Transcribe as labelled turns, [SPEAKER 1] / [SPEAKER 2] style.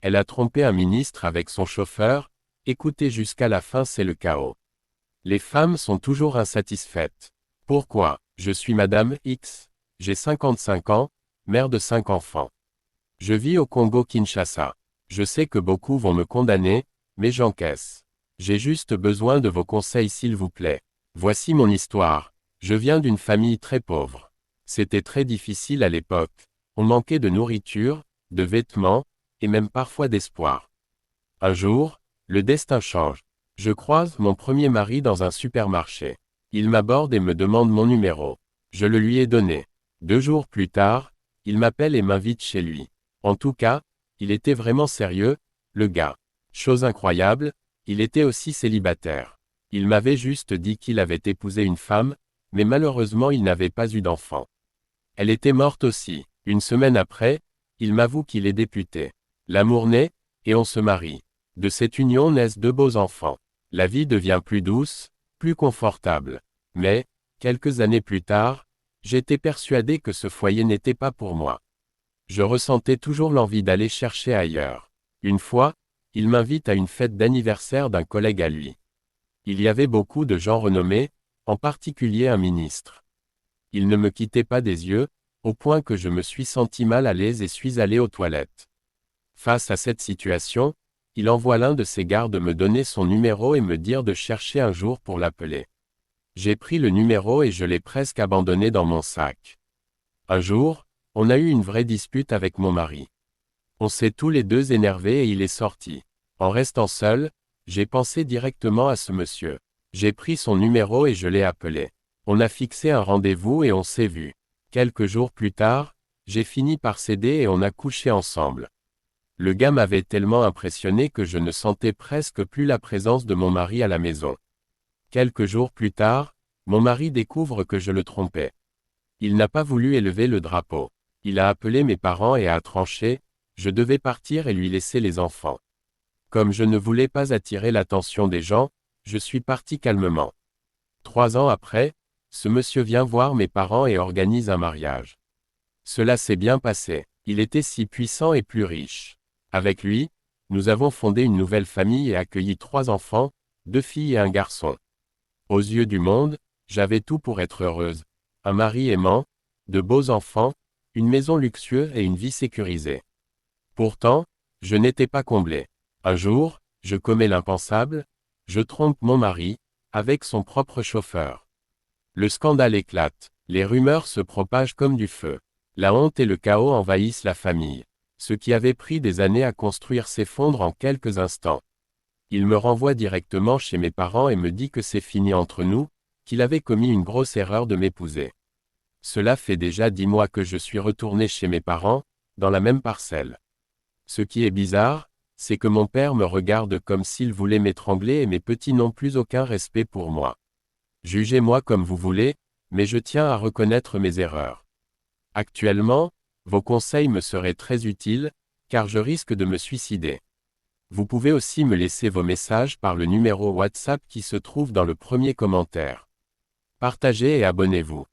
[SPEAKER 1] Elle a trompé un ministre avec son chauffeur, écoutez jusqu'à la fin, c'est le chaos. Les femmes sont toujours insatisfaites. Pourquoi? Je suis Madame X. J'ai 55 ans, mère de 5 enfants. Je vis au Congo-Kinshasa. Je sais que beaucoup vont me condamner, mais j'encaisse. J'ai juste besoin de vos conseils s'il vous plaît. Voici mon histoire. Je viens d'une famille très pauvre. C'était très difficile à l'époque. On manquait de nourriture, de vêtements, et même parfois d'espoir. Un jour, le destin change. Je croise mon premier mari dans un supermarché. Il m'aborde et me demande mon numéro. Je le lui ai donné. 2 jours plus tard, il m'appelle et m'invite chez lui. En tout cas, il était vraiment sérieux, le gars. Chose incroyable, il était aussi célibataire. Il m'avait juste dit qu'il avait épousé une femme, mais malheureusement il n'avait pas eu d'enfant. Elle était morte aussi. Une semaine après, il m'avoue qu'il est député. L'amour naît, et on se marie. De cette union naissent 2 beaux enfants. La vie devient plus douce, plus confortable. Mais, quelques années plus tard, j'étais persuadé que ce foyer n'était pas pour moi. Je ressentais toujours l'envie d'aller chercher ailleurs. Une fois, il m'invite à une fête d'anniversaire d'un collègue à lui. Il y avait beaucoup de gens renommés, en particulier un ministre. Il ne me quittait pas des yeux, au point que je me suis senti mal à l'aise et suis allé aux toilettes. Face à cette situation, il envoie l'un de ses gardes me donner son numéro et me dire de chercher un jour pour l'appeler. J'ai pris le numéro et je l'ai presque abandonné dans mon sac. Un jour, on a eu une vraie dispute avec mon mari. On s'est tous les deux énervés et il est sorti. En restant seul, j'ai pensé directement à ce monsieur. J'ai pris son numéro et je l'ai appelé. On a fixé un rendez-vous et on s'est vu. Quelques jours plus tard, j'ai fini par céder et on a couché ensemble. Le gars m'avait tellement impressionné que je ne sentais presque plus la présence de mon mari à la maison. Quelques jours plus tard, mon mari découvre que je le trompais. Il n'a pas voulu élever le drapeau. Il a appelé mes parents et a tranché, je devais partir et lui laisser les enfants. Comme je ne voulais pas attirer l'attention des gens, je suis parti calmement. 3 ans après, ce monsieur vient voir mes parents et organise un mariage. Cela s'est bien passé. Il était si puissant et plus riche. Avec lui, nous avons fondé une nouvelle famille et accueilli 3 enfants, 2 filles et un garçon. Aux yeux du monde, j'avais tout pour être heureuse. Un mari aimant, de beaux enfants, une maison luxueuse et une vie sécurisée. Pourtant, je n'étais pas comblé. Un jour, je commets l'impensable, je trompe mon mari, avec son propre chauffeur. Le scandale éclate, les rumeurs se propagent comme du feu. La honte et le chaos envahissent la famille. Ce qui avait pris des années à construire s'effondre en quelques instants. Il me renvoie directement chez mes parents et me dit que c'est fini entre nous, qu'il avait commis une grosse erreur de m'épouser. Cela fait déjà 10 mois que je suis retourné chez mes parents, dans la même parcelle. Ce qui est bizarre, c'est que mon père me regarde comme s'il voulait m'étrangler et mes petits n'ont plus aucun respect pour moi. Jugez-moi comme vous voulez, mais je tiens à reconnaître mes erreurs. Actuellement, vos conseils me seraient très utiles, car je risque de me suicider. Vous pouvez aussi me laisser vos messages par le numéro WhatsApp qui se trouve dans le premier commentaire. Partagez et abonnez-vous.